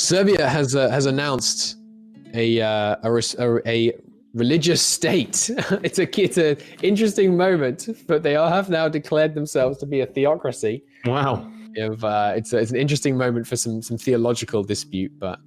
Serbia has announced a religious state. It's an interesting moment, but they have now declared themselves to be a theocracy. Wow. It's an interesting moment for some theological dispute, but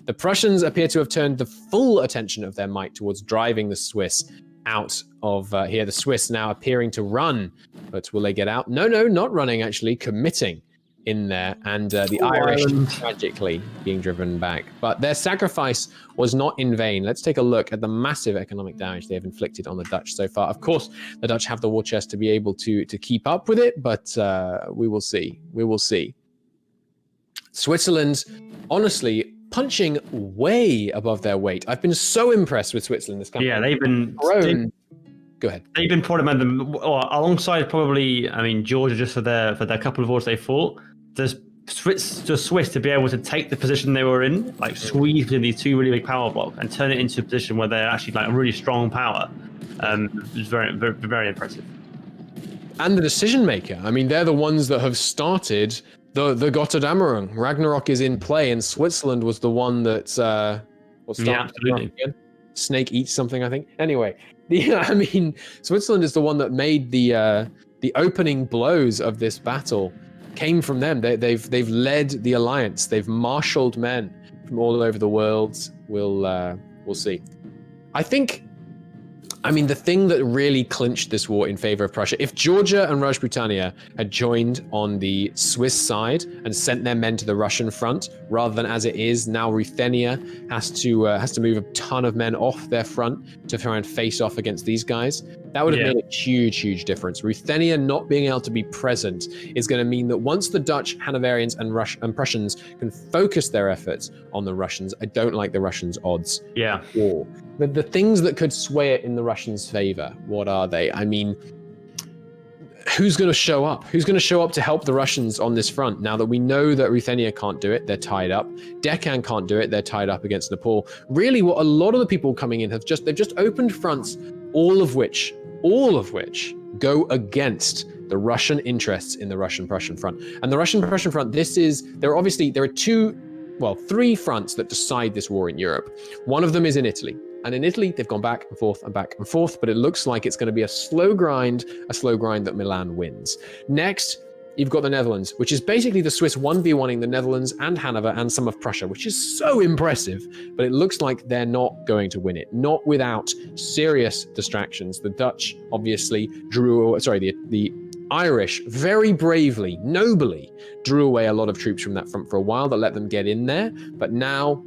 the Prussians appear to have turned the full attention of their might towards driving the Swiss out of here. The Swiss now appearing to run, but will they get out? No, not running, actually, committing in there, and the Irish tragically being driven back. But their sacrifice was not in vain. Let's take a look at the massive economic damage they have inflicted on the Dutch so far. Of course, the Dutch have the war chest to be able to keep up with it, but we will see. We will see. Switzerland, honestly, punching way above their weight. I've been so impressed with Switzerland this campaign. Yeah, they've been grown. Go ahead. They've been probably alongside probably, Georgia, just for their couple of wars they fought. The Swiss to be able to take the position they were in, like squeeze between these two really big power blocks and turn it into a position where they're actually like a really strong power, is very, very, very impressive. And the decision maker. I mean, they're the ones that have started the Gotterdammerung. Ragnarok is in play, and Switzerland was the one that absolutely. Snake eats something, I think. Anyway, Switzerland is the one that made the opening blows of this battle. Came from them. They've led the alliance. They've marshaled men from all over the world. We'll see. The thing that really clinched this war in favor of Prussia, if Georgia and Raj Britannia had joined on the Swiss side and sent their men to the Russian front, rather than as it is now, Ruthenia has to move a ton of men off their front to try and face off against these guys. That would have made a huge difference. Ruthenia not being able to be present is going to mean that once the Dutch, Hanoverians, and Prussians can focus their efforts on the Russians, I don't like the Russians' odds. Yeah. War. But the things that could sway it in the Russians' favor, what are they? I mean, who's going to show up? Who's going to show up to help the Russians on this front? Now that we know that Ruthenia can't do it, they're tied up. Deccan can't do it, they're tied up against Nepal. Really, what a lot of the people coming in they've just opened fronts, all of which go against the Russian interests in the Russian-Prussian front. And the Russian-Prussian front, there are three fronts that decide this war in Europe. One of them is in Italy. And in Italy, they've gone back and forth, but it looks like it's going to be a slow grind that Milan wins. Next, you've got the Netherlands, which is basically the Swiss 1v1ing the Netherlands and Hanover and some of Prussia, which is so impressive, but it looks like they're not going to win it, not without serious distractions. The Dutch obviously the Irish very bravely, nobly drew away a lot of troops from that front for a while that let them get in there, but now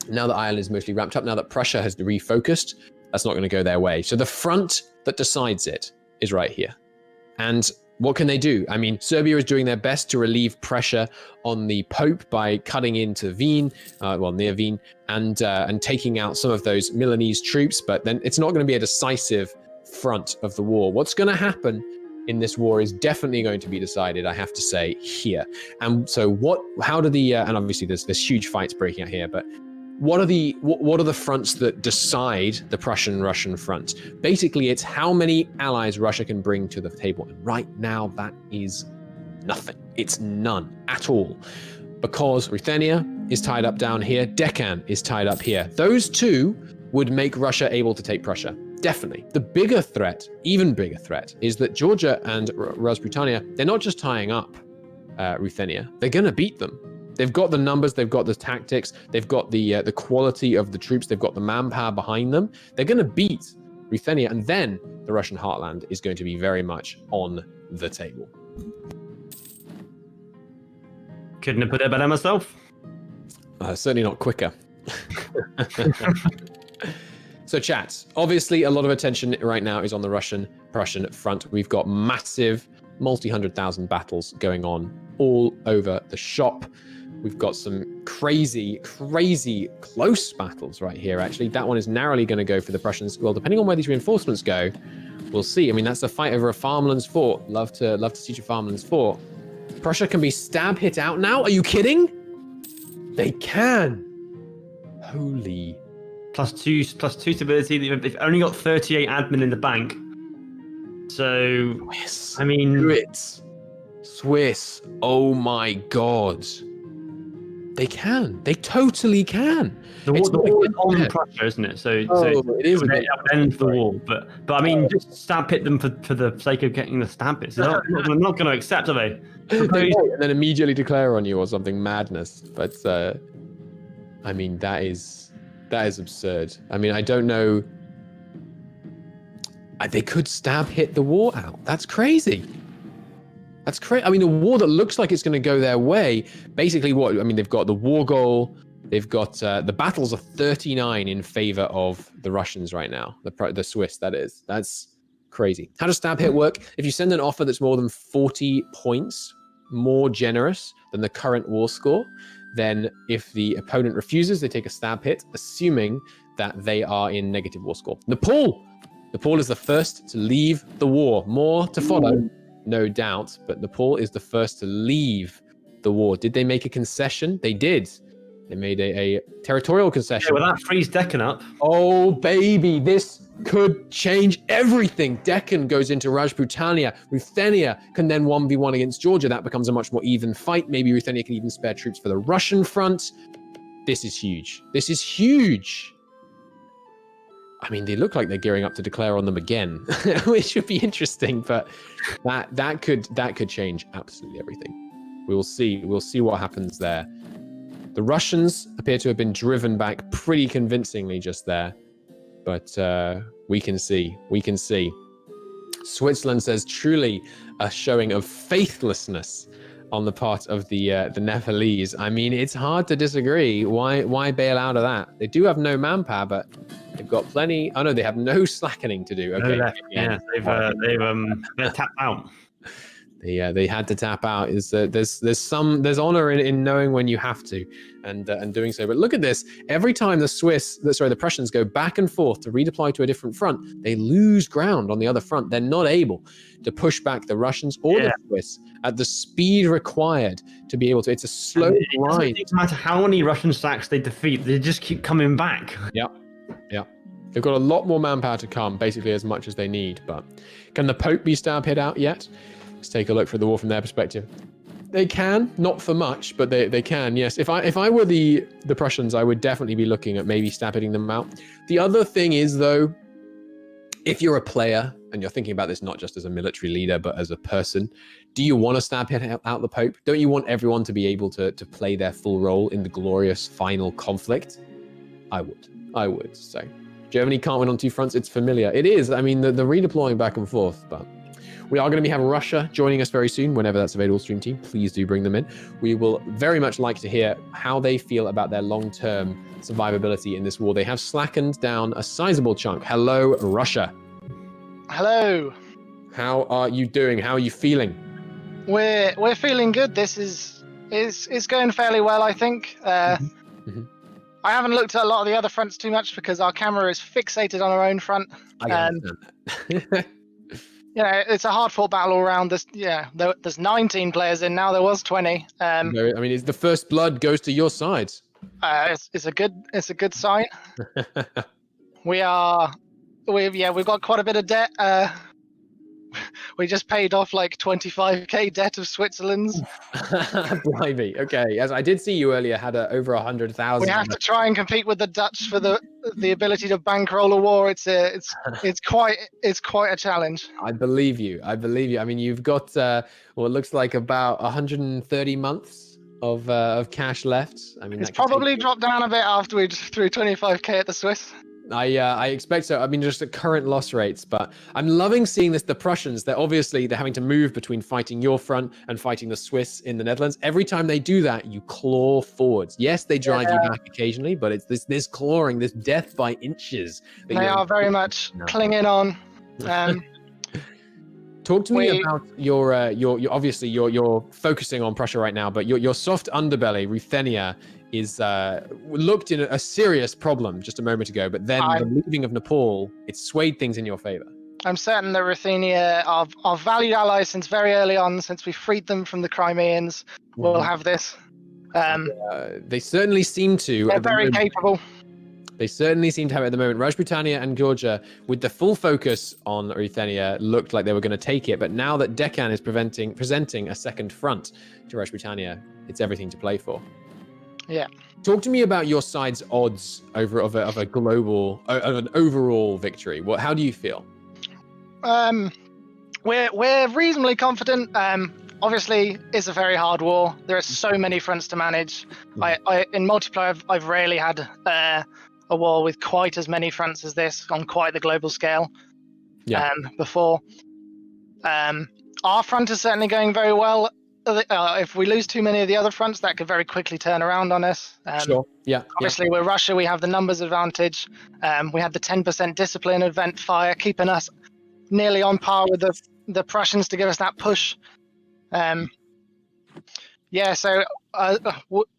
that Ireland is mostly ramped up, now that Prussia has refocused, that's not going to go their way. So the front that decides it is right here. And what can they do? I mean, Serbia is doing their best to relieve pressure on the Pope by cutting into Wien, near Wien, and taking out some of those Milanese troops, but then it's not going to be a decisive front of the war. What's going to happen in this war is definitely going to be decided, I have to say, here. And so and obviously there's huge fights breaking out here, but what are the fronts that decide the Prussian-Russian front? Basically, it's how many allies Russia can bring to the table. And right now, that is nothing. It's none at all. Because Ruthenia is tied up down here, Deccan is tied up here. Those two would make Russia able to take Prussia. Definitely. The bigger threat, even bigger threat, is that Georgia and Raj Britannia, they're not just tying up Ruthenia, they're going to beat them. They've got the numbers, they've got the tactics, they've got the quality of the troops, they've got the manpower behind them. They're going to beat Ruthenia, and then the Russian heartland is going to be very much on the table. Couldn't have put it better myself. Certainly not quicker. So chat, obviously a lot of attention right now is on the Russian-Prussian front. We've got massive multi-100,000 battles going on all over the shop. We've got some crazy close battles right here, actually. That one is narrowly going to go for the Prussians. Well, depending on where these reinforcements go, we'll see. I mean, that's a fight over a farmlands fort. Love to siege a farmlands fort. Prussia can be stab hit out now? Are you kidding? They can. Holy. +2 stability. They've only got 38 admin in the bank. So, Swiss. I mean... Do it. Swiss. Oh my God. They can. They totally can. The It's war not is on against Prussia, isn't it? So, Oh, so it is it against ends the war. But I mean, just stamp hit them for the sake of getting the stamp hits. They're not going to accept, are they? They might, and then immediately declare on you or something madness. But I mean, that is absurd. I mean, I don't know. They could stab hit the war out. That's crazy. That's crazy. I mean, a war that looks like it's going to go their way. Basically, what I mean, they've got the war goal. They've got the battles are 39 in favor of the Russians right now. The Swiss, that is. That's crazy. How does stab hit work? If you send an offer that's more than 40 points more generous than the current war score, then if the opponent refuses, they take a stab hit, assuming that they are in negative war score. Nepal is the first to leave the war. More to follow, no doubt, but Nepal is the first to leave the war. Did they make a concession? They did. They made a territorial concession. Yeah, well, that frees Deccan up. Oh, baby, this could change everything. Deccan goes into Rajputania. Ruthenia can then 1v1 against Georgia. That becomes a much more even fight. Maybe Ruthenia can even spare troops for the Russian front. This is huge. This is huge. I mean, they look like they're gearing up to declare on them again, which should be interesting, but that could change absolutely everything. We will see. We'll see what happens there. The Russians appear to have been driven back pretty convincingly just there, but we can see. We can see. Switzerland says truly a showing of faithlessness on the part of the Nepalese. I mean, it's hard to disagree. Why bail out of that? They do have no manpower, but they've got plenty. Oh no, they have no slackening to do. Okay, yeah, they've tapped out. They had to tap out. There's honor in knowing when you have to, and doing so. But look at this. Every time the Prussians go back and forth to redeploy to a different front, they lose ground on the other front. They're not able to push back the Russians or the Swiss at the speed required to be able to. It's a slow grind. It doesn't matter how many Russian stacks they defeat; they just keep coming back. Yeah. They've got a lot more manpower to come, basically as much as they need. But can the Pope be stab hit out yet? Let's take a look for the war from their perspective. They can, not for much, but they can, yes. If I were the Prussians, I would definitely be looking at maybe stab hitting them out. The other thing is, though, if you're a player and you're thinking about this not just as a military leader, but as a person, do you want to stab hit out the Pope? Don't you want everyone to be able to play their full role in the glorious final conflict? I would. So Germany can't win on two fronts. It's familiar. It is. I mean, the redeploying back and forth, but we are going to have Russia joining us very soon. Whenever that's available, stream team, please do bring them in. We will very much like to hear how they feel about their long-term survivability in this war. They have slackened down a sizable chunk. Hello, Russia. Hello. How are you doing? How are you feeling? We're feeling good. This is going fairly well, I think. I haven't looked at a lot of the other fronts too much because our camera is fixated on our own front. I understand that. It's a hard-fought battle all around. There's 19 players in now. There was 20. I mean, the first blood goes to your side. It's a good sign. We've got quite a bit of debt. We just paid off like 25k debt of Switzerland's. Blimey. Okay. As I did see you earlier, had over 100,000. We have to try and compete with the Dutch for the ability to bankroll a war. It's quite a challenge. I believe you. I mean, you've got what looks like about 130 months of cash left. I mean, it's probably dropped down a bit after we threw 25k at the Swiss. I expect so. I mean, just the current loss rates, but I'm loving seeing this. The Prussians, they're having to move between fighting your front and fighting the Swiss in the Netherlands. Every time they do that, you claw forwards. Yes, they drive you back occasionally, but it's this clawing, this death by inches. They are very much clinging on. Talk to me about your obviously you're focusing on Prussia right now, but your soft underbelly, Ruthenia, is looked in a serious problem just a moment ago, but then the leaving of Nepal, it swayed things in your favor. I'm certain that Ruthenia, our valued allies since very early on, since we freed them from the Crimeans, will have this. They certainly seem to. They're very capable. They certainly seem to have it at the moment. Rajputania and Georgia, with the full focus on Ruthenia, looked like they were going to take it. But now that Deccan is presenting a second front to Rajputania, it's everything to play for. Yeah. Talk to me about your side's odds of a global, of an overall victory. How do you feel? We're reasonably confident. Obviously, it's a very hard war. There are so many fronts to manage. In multiplayer, I've rarely had a war with quite as many fronts as this on quite the global scale. Before. Our front is certainly going very well. If we lose too many of the other fronts, that could very quickly turn around on us. Sure. Yeah. Obviously, we're Russia. We have the numbers advantage. We had the 10% discipline event fire, keeping us nearly on par with the Prussians to give us that push. So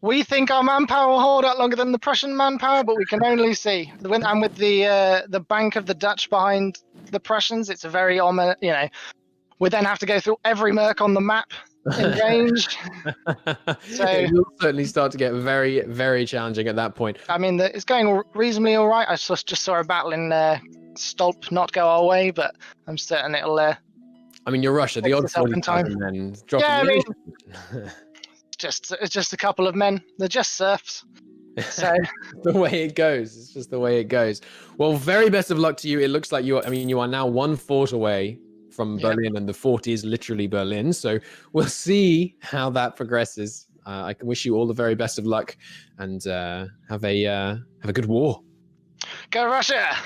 we think our manpower will hold out longer than the Prussian manpower, but we can only see. And with the bank of the Dutch behind the Prussians, it's a very we then have to go through every merc on the map in range. So it will certainly start to get very, very challenging at that point. I mean, it's going reasonably all right. I just saw a battle in Stolp not go our way, but I'm certain it'll. I mean, you're Russia. The odd 40,000 men dropping. It's just a couple of men. They're just serfs. So the way it goes. It's just the way it goes. Well, very best of luck to you. It looks like you are now one fort away from Berlin, and the fort is literally Berlin. So we'll see how that progresses. I can wish you all the very best of luck, and have a good war. Go Russia!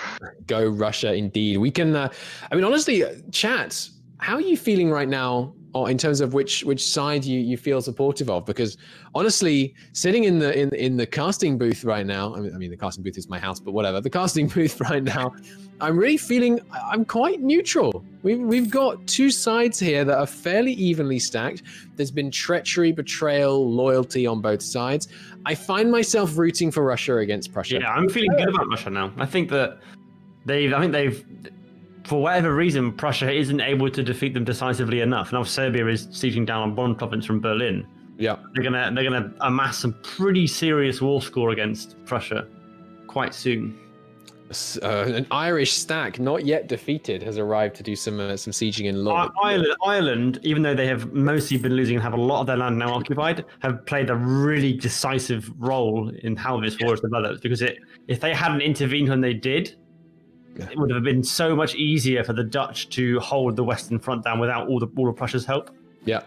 Go Russia, indeed. We can. Honestly, chat. How are you feeling right now, or in terms of which side you feel supportive of? Because honestly, sitting in the casting booth right now, I mean the casting booth is my house, but whatever. The casting booth right now, I'm really feeling I'm quite neutral. We've got two sides here that are fairly evenly stacked. There's been treachery, betrayal, loyalty on both sides. I find myself rooting for Russia against Prussia. Yeah, I'm feeling good about Russia now. I think that they've for whatever reason, Prussia isn't able to defeat them decisively enough. Now Serbia is sieging down on one province from Berlin. Yeah, they're gonna amass some pretty serious war score against Prussia quite soon. An Irish stack, not yet defeated, has arrived to do some sieging in Lord. Ireland, even though they have mostly been losing and have a lot of their land now occupied, have played a really decisive role in how this war has developed. Because if they hadn't intervened when they did, it would have been so much easier for the Dutch to hold the Western Front down without all of Prussia's help. Yeah.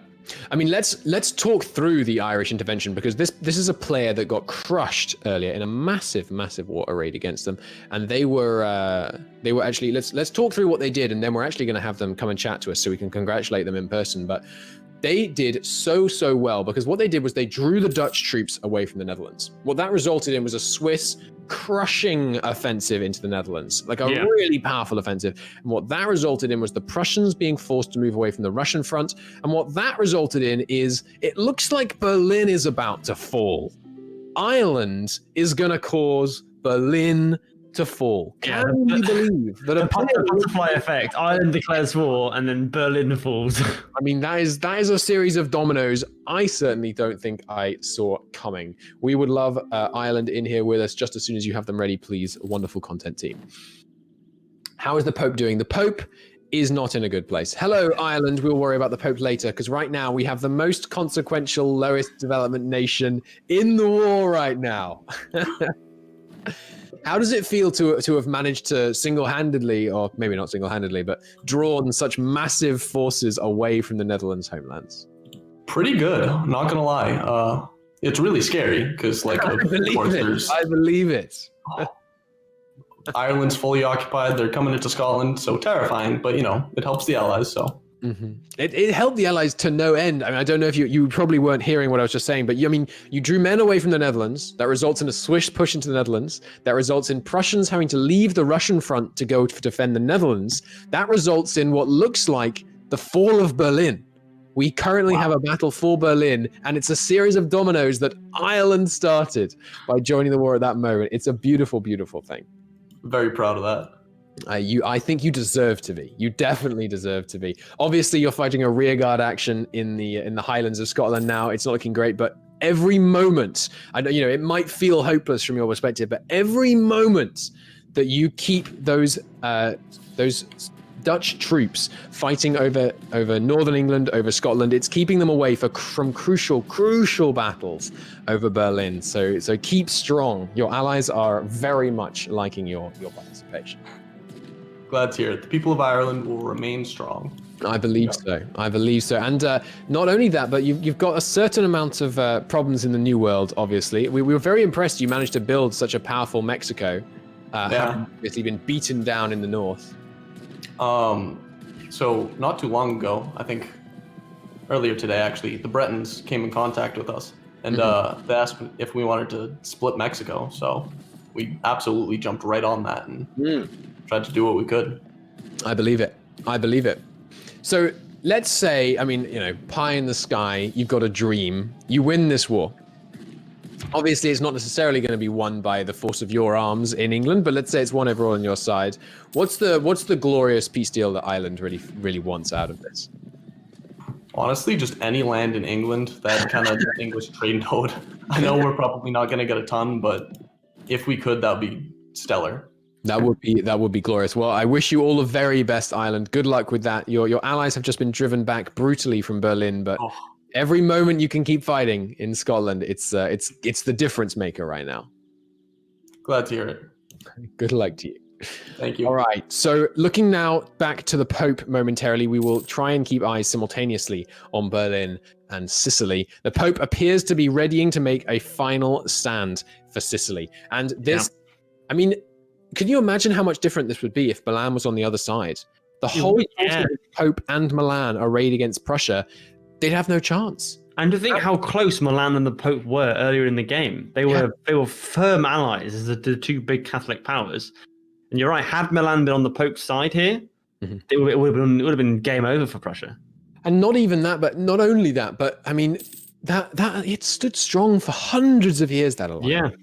I mean, let's talk through the Irish intervention, because this is a player that got crushed earlier in a massive water raid against them, and they were actually let's talk through what they did, and then we're actually going to have them come and chat to us so we can congratulate them in person. But they did so well, because what they did was they drew the Dutch troops away from the Netherlands. What that resulted in was a Swiss crushing offensive into the Netherlands, like a really powerful offensive. And what that resulted in was the Prussians being forced to move away from the Russian front. And what that resulted in is it looks like Berlin is about to fall. Ireland is going to cause Berlin to fall. Can you believe that a butterfly effect? Ireland declares war and then Berlin falls. I mean, that is a series of dominoes I certainly don't think I saw coming. We would love Ireland in here with us just as soon as you have them ready, please. Wonderful content team. How is the Pope doing? The Pope is not in a good place. Hello, Ireland. We'll worry about the Pope later, because right now we have the most consequential, lowest development nation in the war right now. How does it feel to have managed to single-handedly, or maybe not single-handedly, but drawn such massive forces away from the Netherlands' homelands? Pretty good, not gonna lie. It's really scary because, like, I believe it. Ireland's fully occupied. They're coming into Scotland, so terrifying. But it helps the allies. So. Mm-hmm. It helped the Allies to no end. I mean, I don't know if you probably weren't hearing what I was just saying, but you drew men away from the Netherlands. That results in a Swiss push into the Netherlands. That results in Prussians having to leave the Russian front to go to defend the Netherlands. That results in what looks like the fall of Berlin. We currently have a battle for Berlin, and it's a series of dominoes that Ireland started by joining the war at that moment. It's a beautiful, beautiful thing. Very proud of that. I think you deserve to be. You definitely deserve to be. Obviously, you're fighting a rearguard action in the Highlands of Scotland now. It's not looking great, but every moment, I know it might feel hopeless from your perspective, but every moment that you keep those Dutch troops fighting over northern England, over Scotland. It's keeping them away from crucial battles over Berlin. So keep strong. Your allies are very much liking your participation. Glad to hear it. The people of Ireland will remain strong. I believe so. And not only that, but you've got a certain amount of problems in the New World, obviously. We were very impressed you managed to build such a powerful Mexico, having obviously been beaten down in the north. So not too long ago, I think earlier today, actually, the Bretons came in contact with us. And they asked if we wanted to split Mexico. So we absolutely jumped right on that and tried to do what we could. I believe it. So let's say, pie in the sky, you've got a dream, you win this war. Obviously, it's not necessarily going to be won by the force of your arms in England, but let's say it's won overall on your side. What's the glorious peace deal that Ireland really wants out of this? Honestly, just any land in England that kind of English trade node. I know we're probably not going to get a ton, but if we could, that would be stellar. That would be glorious. Well, I wish you all the very best, Ireland. Good luck with that. Your allies have just been driven back brutally from Berlin, but every moment you can keep fighting in Scotland, it's the difference maker right now. Glad to hear it. Good luck to you. Thank you. All right. So looking now back to the Pope momentarily, we will try and keep eyes simultaneously on Berlin and Sicily. The Pope appears to be readying to make a final stand for Sicily. And this, can you imagine how much different this would be if Milan was on the other side? The whole Pope and Milan arrayed against Prussia, they'd have no chance. And to think how close Milan and the Pope were earlier in the game. They were firm allies as the two big Catholic powers. And you're right, had Milan been on the Pope's side here, it would have been game over for Prussia. And not only that, but that it stood strong for hundreds of years, that alliance.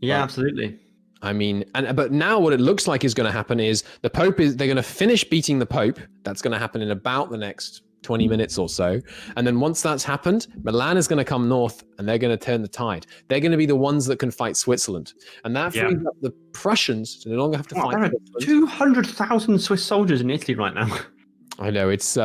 Yeah, absolutely. But now what it looks like is going to happen is they're going to finish beating the Pope. That's going to happen in about the next 20 minutes or so. And then once that's happened, Milan is going to come north and they're going to turn the tide. They're going to be the ones that can fight Switzerland. And that frees up the Prussians to no longer have to fight. There are 200,000 Swiss soldiers in Italy right now. I know, it's...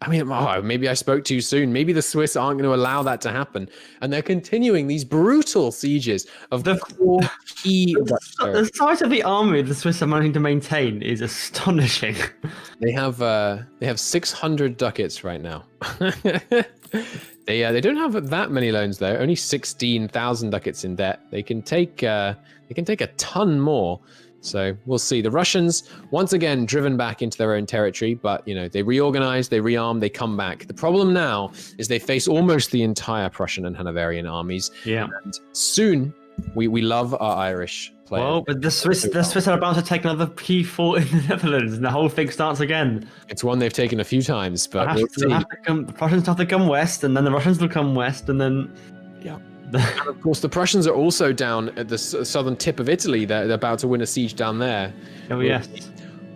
maybe I spoke too soon. Maybe the Swiss aren't going to allow that to happen. And they're continuing these brutal sieges of the four key... The size of the army the Swiss are managing to maintain is astonishing. They have 600 ducats right now. They don't have that many loans though. Only 16,000 ducats in debt. They can take a ton more. So we'll see. The Russians, once again, driven back into their own territory, but they reorganize, they rearm, they come back. The problem now is they face almost the entire Prussian and Hanoverian armies. Yeah. And soon, we love our Irish players. Well, but the Swiss are about to take another key fort in the Netherlands, and the whole thing starts again. It's one they've taken a few times, but the Prussians have to come west, and then the Russians will come west, and then and of course, the Prussians are also down at the southern tip of Italy. They're about to win a siege down there. Oh, yes.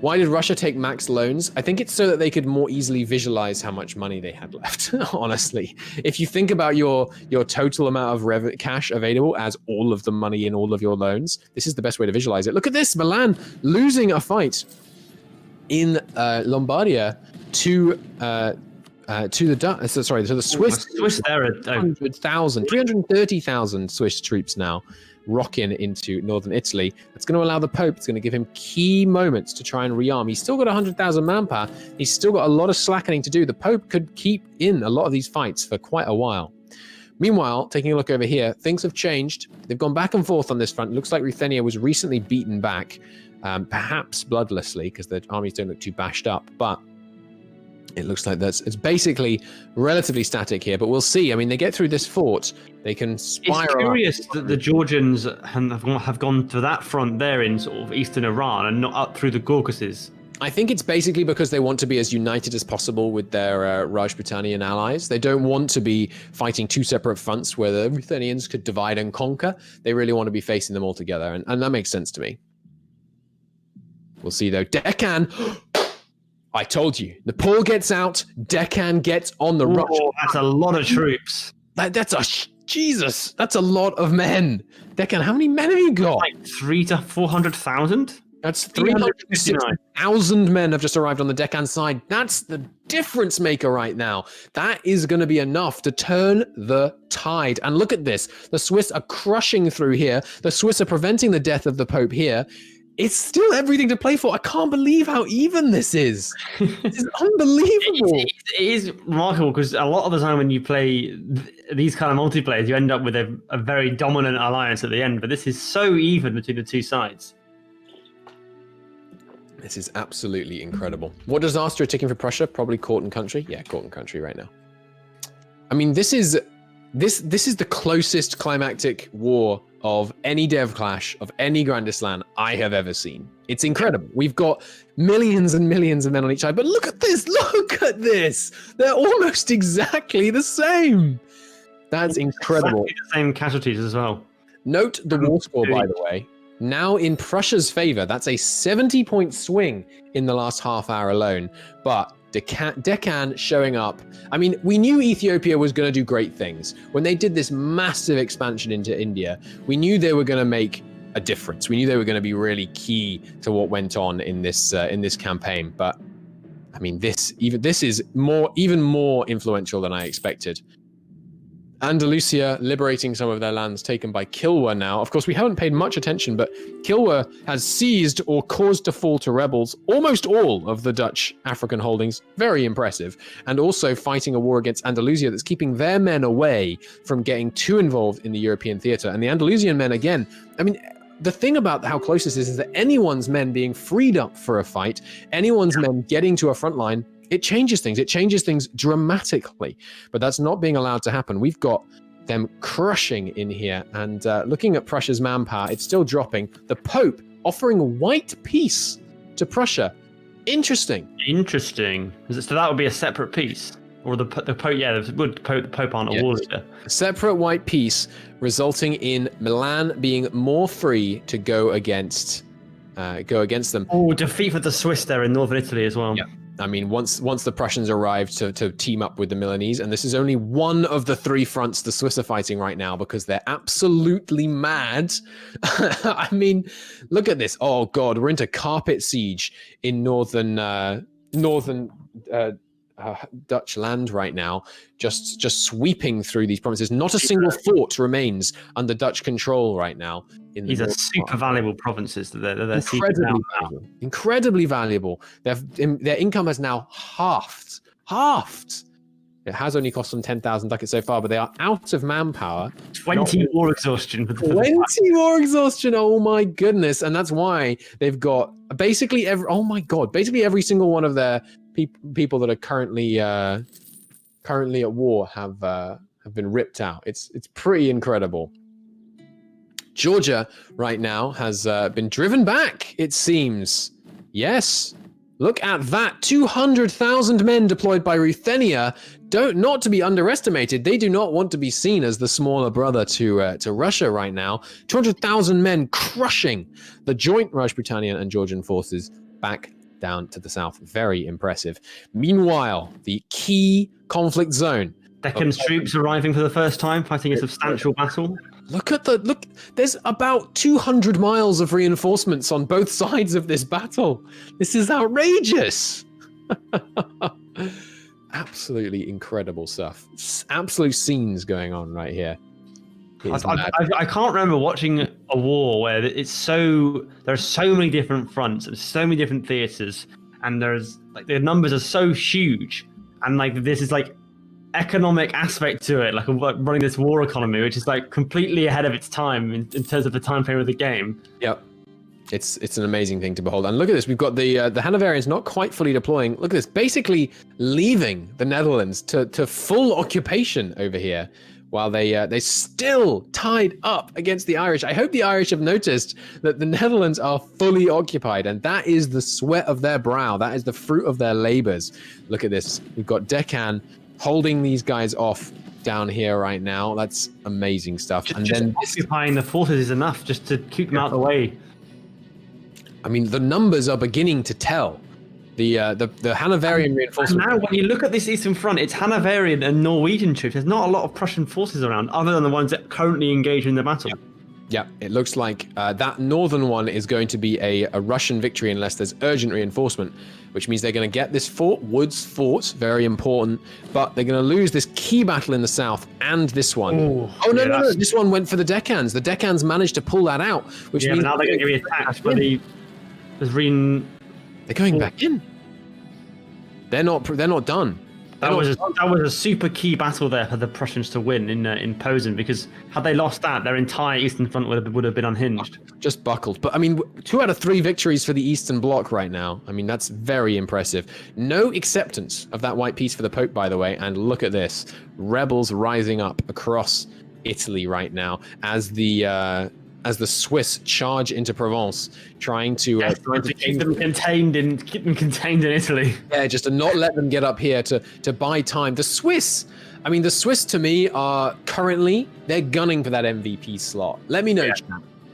Why did Russia take max loans? I think it's so that they could more easily visualize how much money they had left, honestly. If you think about your total amount of cash available as all of the money in all of your loans, this is the best way to visualize it. Look at this, Milan losing a fight in Lombardia to the Swiss. Swiss there are 330,000 Swiss troops now rocking into northern Italy. That's going to allow the Pope, it's going to give him key moments to try and rearm. He's still got 100,000 manpower. He's still got a lot of slackening to do. The Pope could keep in a lot of these fights for quite a while. Meanwhile, taking a look over here, things have changed. They've gone back and forth on this front. It looks like Ruthenia was recently beaten back, perhaps bloodlessly, because the armies don't look too bashed up, but it looks like it's basically relatively static here, but we'll see. They get through this fort, they can spiral. It's curious that the Georgians have gone to that front there in sort of eastern Iran and not up through the Caucasus. I think it's basically because they want to be as united as possible with their Rajputanian allies. They don't want to be fighting two separate fronts where the Ruthenians could divide and conquer. They really want to be facing them all together, and that makes sense to me. We'll see though. Deccan! I told you. Nepal gets out, Deccan gets on the rush. That's a lot of troops. That's a lot of men. Deccan, how many men have you got? Like 300,000 to 400,000. That's 359. 360,000 men have just arrived on the deckhand side. That's the difference maker right now. That is going to be enough to turn the tide. And look at this. The Swiss are crushing through here. The Swiss are preventing the death of the Pope here. It's still everything to play for. I can't believe how even this is. It's unbelievable. It is remarkable because a lot of the time when you play these kind of multiplayers, you end up with a very dominant alliance at the end. But this is so even between the two sides. This is absolutely incredible. What disaster are ticking for Prussia? Probably court and country. Yeah, court and country right now. I mean, this is the closest climactic war of any dev clash of any Grandest LAN I have ever seen. It's incredible. We've got millions and millions of men on each side, but look at this! Look at this! They're almost exactly the same. That's incredible. Exactly the same casualties as well. Note the war score, by the way. Now in Prussia's favor, that's a 70-point swing in the last half hour alone. But Deccan showing up. I mean, we knew Ethiopia was going to do great things. When they did this massive expansion into India, we knew they were going to make a difference. We knew they were going to be really key to what went on in this campaign. But I mean, this is even more influential than I expected. Andalusia liberating some of their lands taken by Kilwa now. Of course, we haven't paid much attention, but Kilwa has seized or caused to fall to rebels almost all of the Dutch African holdings. Very impressive. And also fighting a war against Andalusia that's keeping their men away from getting too involved in the European theater. And the Andalusian men, again, I mean, the thing about how close this is that anyone's men being freed up for a fight, anyone's men getting to a front line, it changes things. It changes things dramatically, but that's not being allowed to happen. We've got them crushing in here, and looking at Prussia's manpower, it's still dropping. The Pope offering white peace to Prussia. Interesting. Interesting. So that would be a separate peace, or the Pope? Yeah, the Pope aren't a war leader. A separate white peace, resulting in Milan being more free to go against them. Oh, defeat for the Swiss there in northern Italy as well. Yeah. I mean, once the Prussians arrived to team up with the Milanese, and this is only one of the three fronts the Swiss are fighting right now because they're absolutely mad. I mean, look at this. Oh God, we're into carpet siege in northern Dutch land right now, just sweeping through these provinces. Not a single fort remains under Dutch control right now. These are super valuable provinces that they're incredibly valuable. Their income has now halved. It has only cost them 10,000 ducats so far, but they are out of manpower. 20 war exhaustion. 20 war exhaustion. Oh my goodness. And that's why they've got basically every single one of their people that are currently at war have been ripped out. It's pretty incredible. Georgia right now has been driven back, it seems. Yes. Look at that. 200,000 men deployed by Ruthenia. Not to be underestimated. They do not want to be seen as the smaller brother to Russia right now. 200,000 men crushing the joint Raj-Britannian and Georgian forces back down to the south. Very impressive. Meanwhile, the key conflict zone. Deccan's troops arriving for the first time, fighting a substantial battle. Look, there's about 200 miles of reinforcements on both sides of this battle. This is outrageous. Absolutely incredible stuff. Absolute scenes going on right here. I can't remember watching a war where there are so many different fronts and so many different theaters, and there's like the numbers are so huge, and like this is like economic aspect to it, like running this war economy, which is like completely ahead of its time in terms of the time frame of the game. Yep. It's an amazing thing to behold. And look at this. We've got the Hanoverians not quite fully deploying. Look at this. Basically leaving the Netherlands to full occupation over here, while they still tied up against the Irish. I hope the Irish have noticed that the Netherlands are fully occupied, and that is the sweat of their brow. That is the fruit of their labors. Look at this. We've got Deccan holding these guys off down here right now. That's amazing stuff. And then occupying the forces is enough just to keep them out of the way. I mean, the numbers are beginning to tell. The Hanoverian reinforcements. Now, when you look at this Eastern Front, it's Hanoverian and Norwegian troops. There's not a lot of Prussian forces around, other than the ones that currently engage in the battle. Yeah, it looks like that northern one is going to be a Russian victory unless there's urgent reinforcement, which means they're going to get this fort, Woods Fort, very important, but they're going to lose this key battle in the south and this one. Ooh, No, this one went for the Deccans. The Deccans managed to pull that out, which means... but now they're going to be attacked by They're going back in. They're not done. That was a super key battle there for the Prussians to win in Posen, because had they lost that, their entire eastern front would have been unhinged. Just buckled. But I mean, 2 out of 3 victories for the Eastern Bloc right now. I mean, that's very impressive. No acceptance of that white peace for the Pope, by the way. And look at this. Rebels rising up across Italy right now as the Swiss charge into Provence, trying to keep them contained in Italy. Yeah, just to not let them get up here to buy time. The Swiss to me are currently, they're gunning for that MVP slot. Let me know, chat.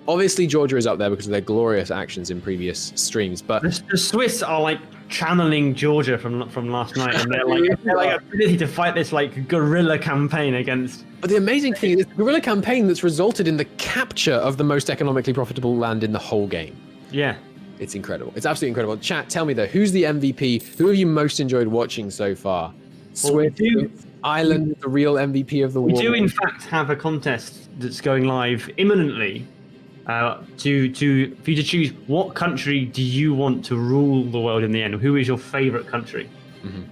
Obviously, Georgia is up there because of their glorious actions in previous streams, but the Swiss are like channeling Georgia from last night, and they're like ability to fight this like guerrilla campaign against. But the amazing thing is, the guerrilla campaign that's resulted in the capture of the most economically profitable land in the whole game. Yeah. It's incredible. It's absolutely incredible. Chat, tell me though, who's the MVP? Who have you most enjoyed watching so far? Swift, Ireland, the real MVP of the war. We do in fact have a contest that's going live imminently. For you to choose what country do you want to rule the world in the end? Who is your favorite country?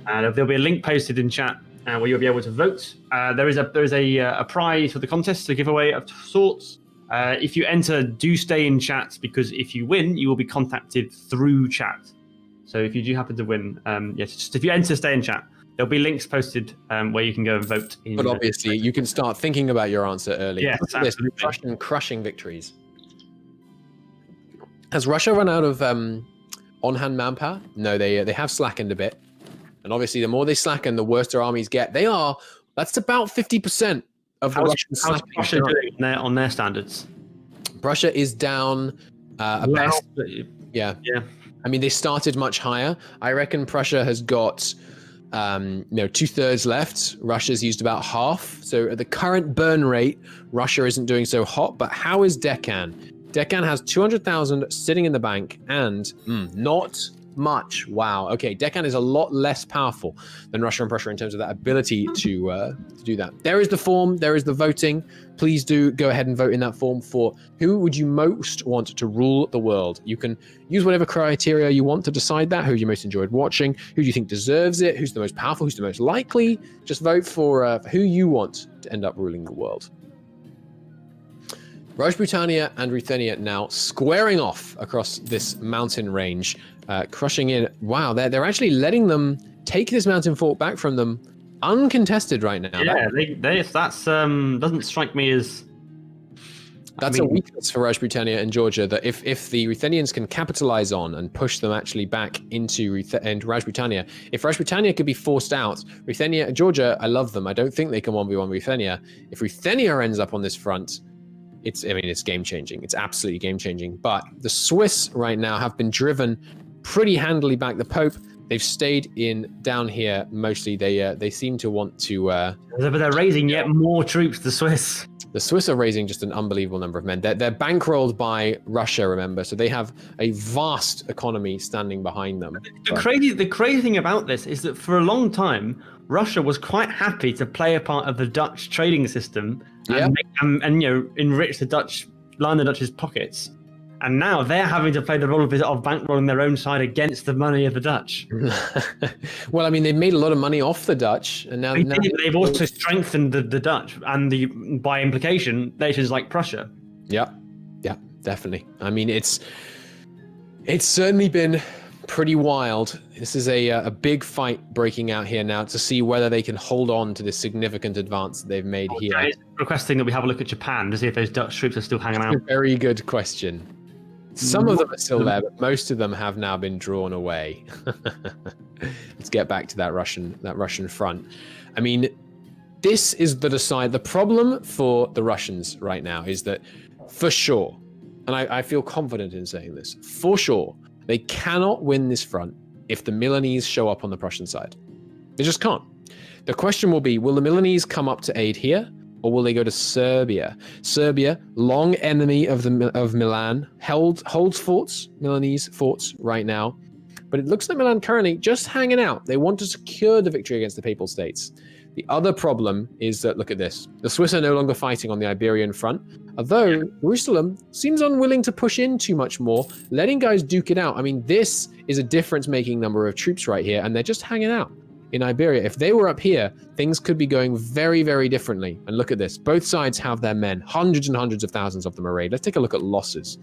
There'll be a link posted in chat where you'll be able to vote. There is a prize for the contest, a giveaway of sorts. If you enter, do stay in chat, because if you win, you will be contacted through chat. So if you do happen to win, if you enter, stay in chat. There'll be links posted where you can go and vote. But obviously, you can start thinking about your answer early. Yes, absolutely. Russian crushing victories. Has Russia run out of on-hand manpower? No, they have slackened a bit. And obviously, the more they slacken, the worse their armies get. That's about 50% of the Russian slacking. How's Russia doing on their standards? Russia is down best. Yeah. I mean, they started much higher. I reckon Prussia has got 2/3 left. Russia's used about half. So at the current burn rate, Russia isn't doing so hot. But how is Deccan? Deccan has 200,000 sitting in the bank and not much. Wow. Okay, Deccan is a lot less powerful than Russia and Prussia in terms of that ability to do that. There is the form. There is the voting. Please do go ahead and vote in that form for who would you most want to rule the world. You can use whatever criteria you want to decide that. Who you most enjoyed watching? Who do you think deserves it? Who's the most powerful? Who's the most likely? Just vote for who you want to end up ruling the world. Raj Britannia and Ruthenia now squaring off across this mountain range, crushing in. Wow, they're actually letting them take this mountain fort back from them uncontested right now. Yeah, that's doesn't strike me as... That's a weakness for Raj Britannia and Georgia, that if the Ruthenians can capitalize on and push them actually back into Raj Britannia, if Raj Britannia could be forced out, Georgia, I love them. I don't think they can 1v1 Ruthenia. If Ruthenia ends up on this front, it's game-changing. It's absolutely game-changing. But the Swiss right now have been driven pretty handily back. The Pope, they've stayed down here mostly. They seem to want to... but they're raising yet more troops, the Swiss. The Swiss are raising just an unbelievable number of men. They're bankrolled by Russia, remember, so they have a vast economy standing behind them. The crazy thing about this is that for a long time, Russia was quite happy to play a part of the Dutch trading system and enrich the Dutch, line the Dutch's pockets. And now they're having to play the role of bankrolling their own side against the money of the Dutch. Well, I mean, they've made a lot of money off the Dutch, and now they've also strengthened the Dutch, and by implication, nations like Prussia. Yeah, definitely. I mean, it's certainly been pretty wild. This is a big fight breaking out here now to see whether they can hold on to this significant advance that they've made here. Is requesting that we have a look at Japan to see if those Dutch troops are still hanging out. A very good question. Some of them are still there, but most of them have now been drawn away. Let's get back to that Russian front. I mean, this is the problem for the Russians right now is that for sure, and I feel confident in saying this, for sure, they cannot win this front if the Milanese show up on the Prussian side. They just can't. The question will be, will the Milanese come up to aid here, or will they go to Serbia? Serbia, long enemy of Milan, holds forts, Milanese forts right now. But it looks like Milan currently just hanging out. They want to secure the victory against the Papal States. The other problem is that, look at this. The Swiss are no longer fighting on the Iberian front, although Jerusalem seems unwilling to push in too much more, letting guys duke it out. I mean, this is a difference-making number of troops right here, and they're just hanging out in Iberia. If they were up here, things could be going very, very differently. And look at this. Both sides have their men. Hundreds and hundreds of thousands of them arrayed. Let's take a look at losses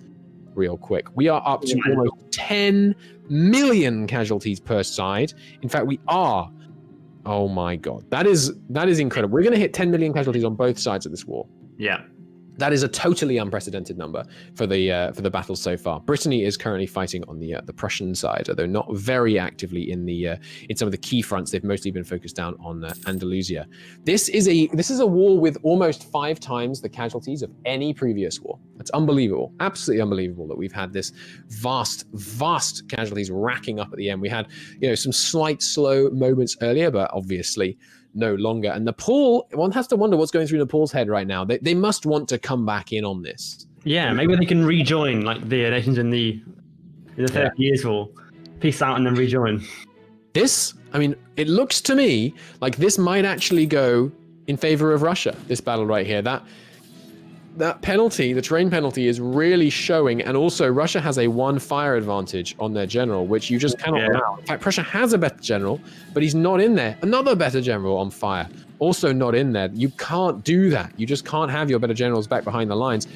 real quick. We are up to almost 10 million casualties per side. In fact, we are. Oh my God. That is incredible. We're going to hit 10 million casualties on both sides of this war. Yeah. That is a totally unprecedented number for the battle so far. Brittany is currently fighting on the Prussian side, although not very actively in some of the key fronts. They've mostly been focused down on Andalusia. This is a war with almost 5 times the casualties of any previous war. That's unbelievable, absolutely unbelievable that we've had this vast casualties racking up at the end. We had some slight slow moments earlier, but obviously no longer. And Nepal, one has to wonder what's going through Nepal's head right now. They must want to come back in on this. Yeah, maybe they can rejoin like the nations in the 30 Years' War. Peace out and then rejoin. This, I mean, it looks to me like this might actually go in favor of Russia, this battle right here. That penalty, the terrain penalty, is really showing, and also Russia has a 1 fire advantage on their general, which you just cannot allow. In fact, Prussia has a better general, but he's not in there. Another better general on fire, also not in there. You can't do that. You just can't have your better generals back behind the lines.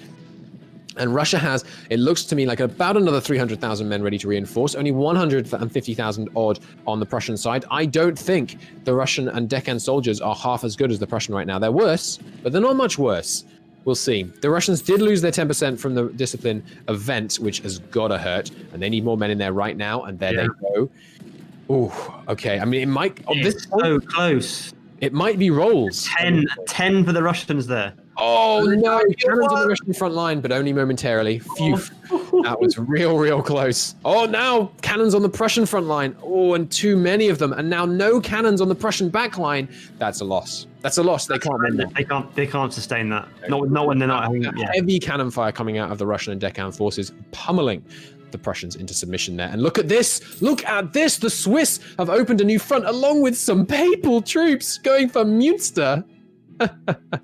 And Russia has, it looks to me like about another 300,000 men ready to reinforce, only 150,000 odd on the Prussian side. I don't think the Russian and Deccan soldiers are half as good as the Prussian right now. They're worse, but they're not much worse. We'll see. The Russians did lose their 10% from the discipline event, which has got to hurt, and they need more men in there right now, and there they go. Oh, okay. I mean, it might... It's so close. It might be rolls. 10 for the Russians there. Oh, no. Cannons on the Russian front line, but only momentarily. Phew. That was real close. Oh, now cannons on the Prussian front line. Oh, and too many of them. And now no cannons on the Prussian back line. That's a loss. That's a loss. They can't win that. They can't sustain that. Not when they're not having heavy cannon fire coming out of the Russian and Deccan forces, pummeling the Prussians into submission there. And look at this. Look at this. The Swiss have opened a new front along with some papal troops going for Münster.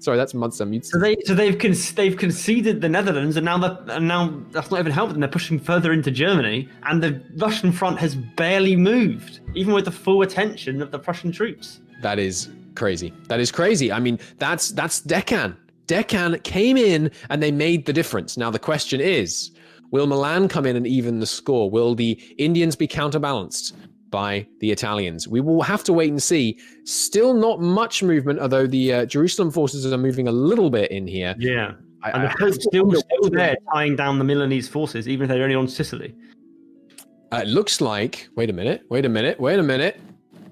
Sorry, that's Munster. So they've conceded the Netherlands, and now that's not even helping them. They're pushing further into Germany, and the Russian front has barely moved, even with the full attention of the Prussian troops. That is crazy. That is crazy. I mean, that's Deccan. Deccan came in and they made the difference. Now the question is, will Milan come in and even the score? Will the Indians be counterbalanced by the Italians? We will have to wait and see. Still not much movement, although the Jerusalem forces are moving a little bit in here. Yeah, and the Pope's still there tying down the Milanese forces, even if they're only on Sicily. It looks like, wait a minute.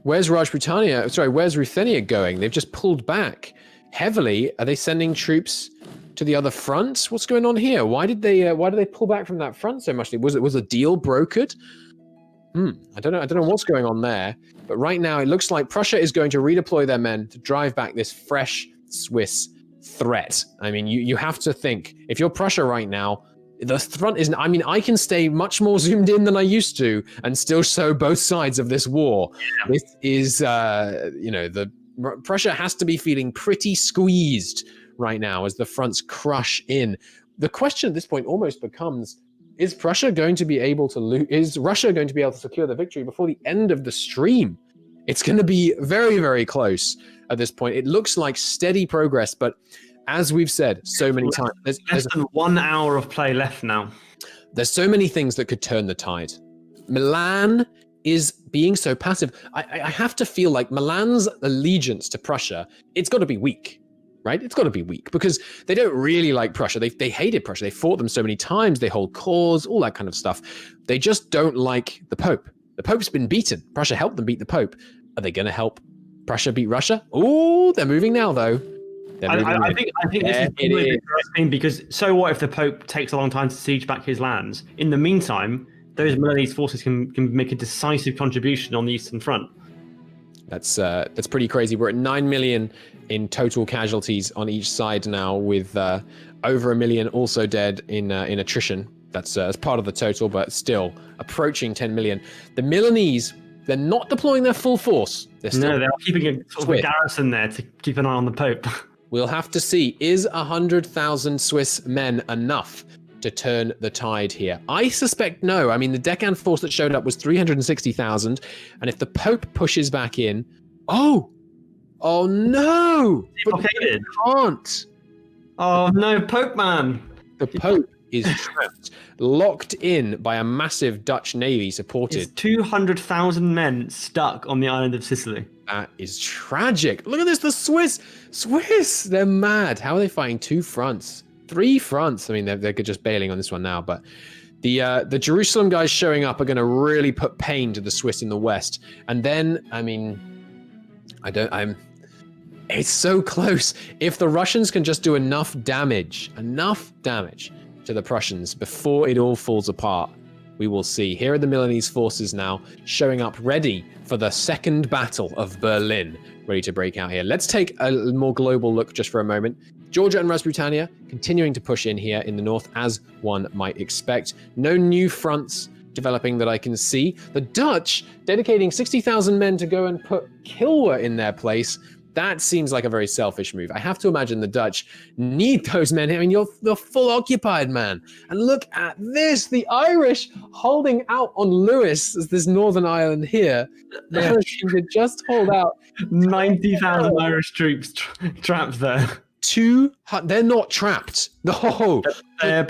Where's Rajputania? Sorry, where's Ruthenia going? They've just pulled back heavily. Are they sending troops to the other fronts? What's going on here? Why did they pull back from that front so much? Was a deal brokered? I don't know what's going on there, but right now it looks like Prussia is going to redeploy their men to drive back this fresh Swiss threat. I mean, you have to think, if you're Prussia right now, the front isn't, I mean, I can stay much more zoomed in than I used to and still show both sides of this war. Yeah. This is, the Prussia has to be feeling pretty squeezed right now as the fronts crush in. The question at this point almost becomes, is Russia going to be able to secure the victory before the end of the stream? It's going to be very, very close at this point. It looks like steady progress, but as we've said so many times, there's less than 1 hour of play left now. There's so many things that could turn the tide. Milan is being so passive. I have to feel like Milan's allegiance to Prussia, it's got to be weak. Right? It's got to be weak because they don't really like Prussia. They hated Prussia. They fought them so many times. They hold cause, all that kind of stuff. They just don't like the Pope. The Pope's been beaten. Prussia helped them beat the Pope. Are they going to help Prussia beat Russia? Oh, they're moving now, though. I think this is interesting because so what if the Pope takes a long time to siege back his lands? In the meantime, those Milanese forces can make a decisive contribution on the Eastern Front. That's pretty crazy. We're at 9 million in total casualties on each side now, with over 1 million also dead in attrition. That's as part of the total, but still approaching 10 million. The Milanese, they're not deploying their full force. They're keeping a sort of a garrison there to keep an eye on the Pope. We'll have to see, is 100,000 Swiss men enough to turn the tide here? I suspect no. I mean, the Deccan force that showed up was 360,000, and if the Pope pushes back in, oh no! Blockaded. Can't. Oh no, Pope man! The Pope is trapped, locked in by a massive Dutch navy supported. It's 200,000 men stuck on the island of Sicily. That is tragic. Look at this, the Swiss, they're mad. How are they fighting 2 fronts? 3 fronts. I mean, they're just bailing on this one now, but the Jerusalem guys showing up are going to really put pain to the Swiss in the west. And then, I mean, it's so close. If the Russians can just do enough damage to the Prussians before it all falls apart, we will see. Here are the Milanese forces now showing up ready for the second battle of Berlin, ready to break out here. Let's take a more global look just for a moment. Georgia and Ras Britannia continuing to push in here in the north, as one might expect. No new fronts developing that I can see. The Dutch dedicating 60,000 men to go and put Kilwa in their place. That seems like a very selfish move. I have to imagine the Dutch need those men. I mean, they're full occupied, man. And look at this, the Irish holding out on Lewis, as this Northern Ireland here. They to just hold out. 90,000 Irish troops trapped there. They're not trapped. No, they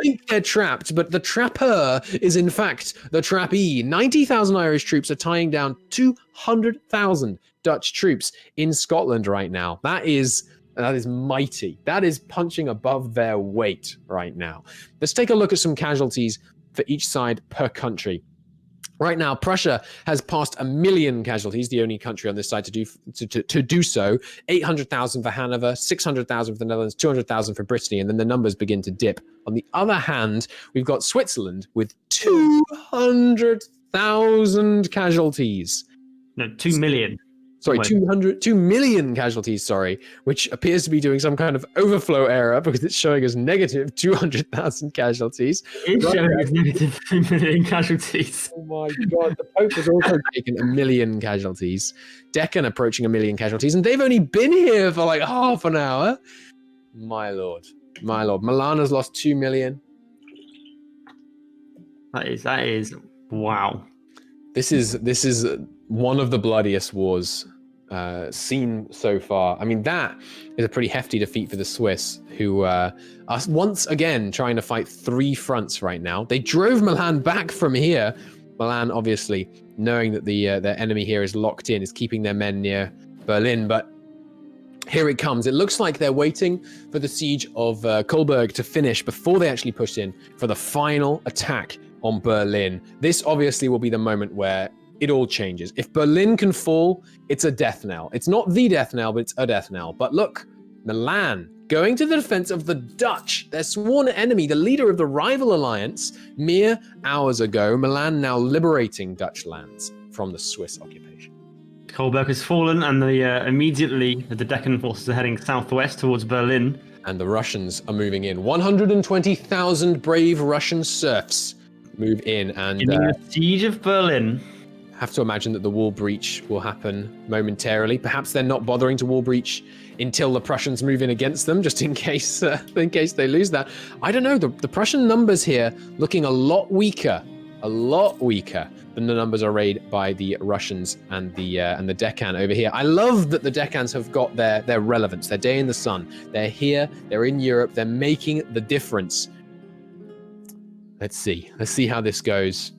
think they're trapped, but the trapper is in fact the trappee. 90,000 Irish troops are tying down 200,000 Dutch troops in Scotland right now. That is mighty. That is punching above their weight right now. Let's take a look at some casualties for each side per country. Right now, Prussia has passed 1 million casualties, the only country on this side to do so. 800,000 for Hanover, 600,000 for the Netherlands, 200,000 for Brittany, and then the numbers begin to dip. On the other hand, we've got Switzerland with 200,000 casualties. No, 2 million. Sorry, 2 million casualties, sorry, which appears to be doing some kind of overflow error because it's showing us negative 200,000 casualties. It's showing us negative 2 million casualties. Oh my God, the Pope has also taken 1 million casualties. Deccan approaching 1 million casualties, and they've only been here for like half an hour. My Lord. Milan has lost 2 million. That is, wow. This is one of the bloodiest wars seen so far. I mean, that is a pretty hefty defeat for the Swiss, who are once again trying to fight 3 fronts right now. They drove Milan back from here. Milan, obviously, knowing that their enemy here is locked in, is keeping their men near Berlin. But here it comes. It looks like they're waiting for the siege of Kolberg to finish before they actually push in for the final attack on Berlin. This obviously will be the moment where it all changes. If Berlin can fall, it's a death knell. It's not the death knell, but it's a death knell. But look, Milan going to the defense of the Dutch, their sworn enemy, the leader of the rival alliance, mere hours ago. Milan now liberating Dutch lands from the Swiss occupation. Kolberg has fallen, and immediately the Deccan forces are heading southwest towards Berlin. And the Russians are moving in. 120,000 brave Russian serfs move in, and the siege of Berlin. Have to imagine that the wall breach will happen momentarily. Perhaps they're not bothering to wall breach until the Prussians move in against them, just in case they lose that. I don't know. The Prussian numbers here looking a lot weaker than the numbers arrayed by the Russians and the Deccan over here. I love that the Deccans have got their relevance, their day in the sun. They're here. They're in Europe. They're making the difference. Let's see how this goes.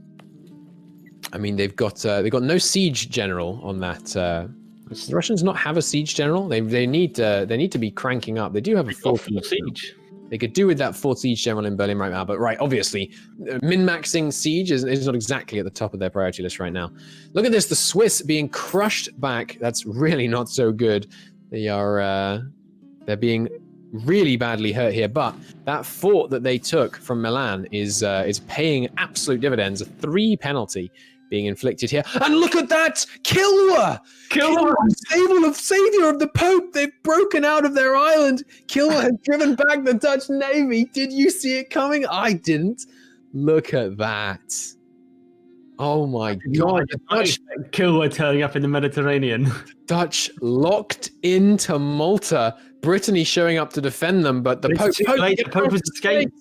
I mean, they've got no siege general on that. The Russians not have a siege general. They need to be cranking up. They do have a full siege. They could do with that 4th siege general in Berlin right now, but obviously, min-maxing siege is not exactly at the top of their priority list right now. Look at this, the Swiss being crushed back. That's really not so good. They're being really badly hurt here, but that fort that they took from Milan is paying absolute dividends. A 3 penalty being inflicted here. And look at that! Kilwa! Savior of the Pope! They've broken out of their island! Kilwa has driven back the Dutch Navy! Did you see it coming? I didn't. Look at that. Oh my God. The Dutch Kilwa turning up in the Mediterranean. Dutch locked into Malta. Brittany showing up to defend them, but the Pope... The Pope has escaped.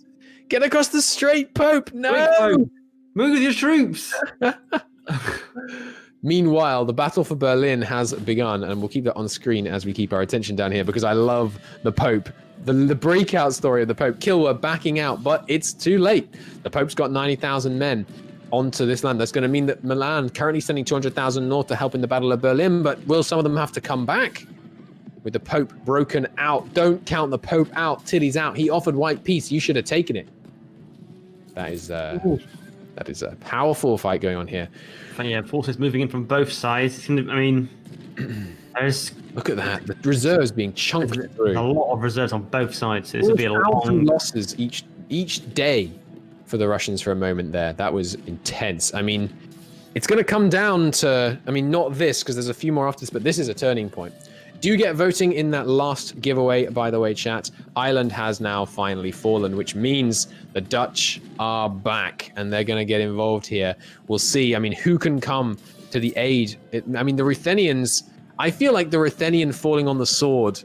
Get across the strait, Pope! No! Pope. Move with your troops! Meanwhile, the battle for Berlin has begun, and we'll keep that on screen as we keep our attention down here, because I love the Pope. The breakout story of the Pope. Kilwa backing out, but it's too late. The Pope's got 90,000 men onto this land. That's going to mean that Milan currently sending 200,000 north to help in the Battle of Berlin, but will some of them have to come back? With the Pope broken out. Don't count the Pope out till he's out. He offered white peace. You should have taken it. That is a powerful fight going on here. Yeah, forces moving in from both sides. I mean, there's... Look at that. The reserves being chunked through. A lot of reserves on both sides. So this will be a long... losses each day for the Russians for a moment there. That was intense. I mean, it's going to come down to... I mean, not this, because there's a few more after this, but this is a turning point. Do get voting in that last giveaway, by the way, chat. Ireland has now finally fallen, which means the Dutch are back, and they're going to get involved here. We'll see. I mean, who can come to the aid? I mean, the Ruthenians... I feel like the Ruthenian falling on the sword,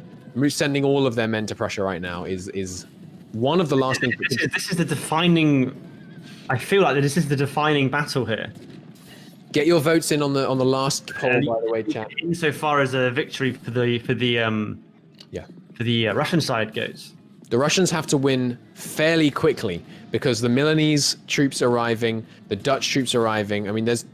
sending all of their men to Prussia right now, is one of the last things... This is the defining... I feel like this is the defining battle here. Get your votes in on the last poll, by the way, chat. Insofar as a victory for the Russian side goes, the Russians have to win fairly quickly because the Milanese troops arriving, the Dutch troops arriving. I mean, there's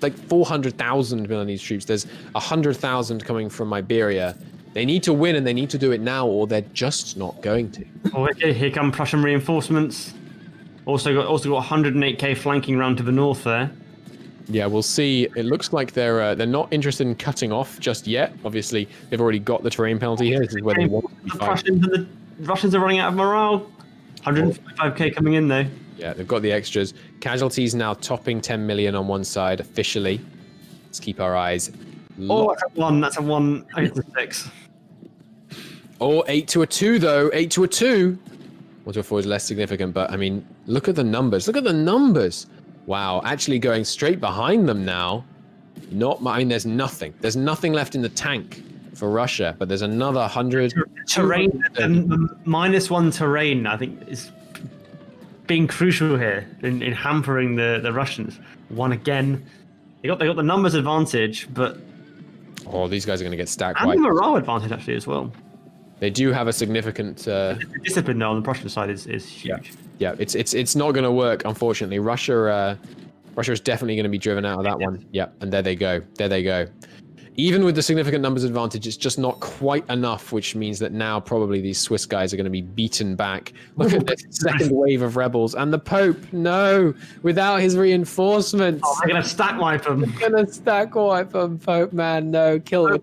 like 400,000 Milanese troops. There's 100,000 coming from Iberia. They need to win, and they need to do it now, or they're just not going to. Oh, okay, here come Prussian reinforcements. Also got 108k flanking round to the north there. Yeah, we'll see. It looks like they're not interested in cutting off just yet. Obviously, they've already got the terrain penalty here. This is where they want to be fighting. The Russians are running out of morale. 155k coming in though. Yeah, they've got the extras. Casualties now topping 10 million on one side officially. Let's keep our eyes. Oh, that's a 1. That's a 1. 8 to 6. Oh, 8 to a 2 though. 8 to a 2. 1 to a 4 is less significant, but I mean, look at the numbers. Look at the numbers. Wow, actually going straight behind them now. I mean, there's nothing. There's nothing left in the tank for Russia, but there's another 100. Terrain, -1 terrain, I think, is being crucial here in hampering the Russians. One again. They got the numbers advantage, but... Oh, these guys are going to get stacked. And the morale advantage, actually, as well. They do have a significant... The discipline, though, on the Prussian side is huge. Yeah, it's not going to work, unfortunately. Russia is definitely going to be driven out of that one. Yeah, and there they go. There they go. Even with the significant numbers advantage, it's just not quite enough, which means that now probably these Swiss guys are going to be beaten back. Look at this second wave of rebels. And the Pope, no, without his reinforcements. Oh, they're going to stack wipe them. They're going to stack wipe them, Pope, man. No, Kilwa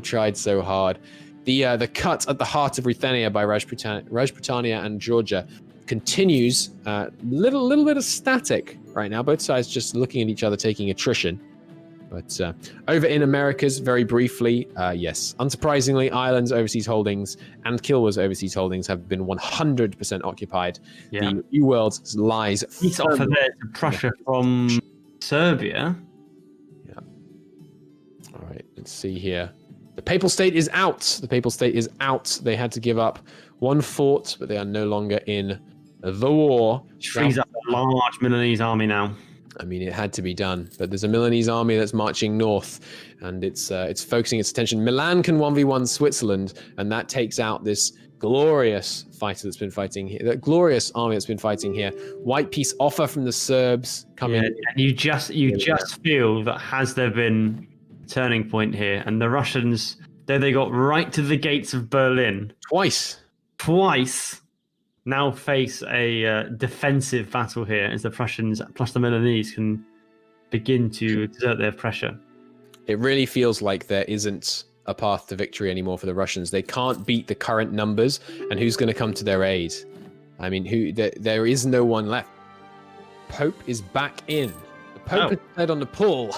tried so hard. The cut at the heart of Ruthenia by Rajputania and Georgia continues. Little bit of static right now. Both sides just looking at each other, taking attrition. But over in Americas, very briefly, yes, unsurprisingly, Ireland's overseas holdings and Kilwa's overseas holdings have been 100% occupied. Yeah. The New World lies. Peace offer there to Prussia from Serbia. Yeah. All right, let's see here. The Papal State is out. The Papal State is out. They had to give up one fort, but they are no longer in the war. Frees up a large Milanese army now. I mean, it had to be done, but there's a Milanese army that's marching north, and it's focusing its attention. Milan can 1v1 Switzerland, and that takes out this glorious fighter that's been fighting here. That glorious army that's been fighting here. White peace offer from the Serbs coming. Yeah, and you just feel that has there been a turning point here, and the Russians, though they got right to the gates of Berlin twice, now face a defensive battle here as the Prussians plus the Milanese can begin to exert their pressure. It really feels like there isn't a path to victory anymore for the Russians. They can't beat the current numbers, and who's going to come to their aid? I mean, there is no one left. Pope is back in. The Pope Oh. is dead on the pull.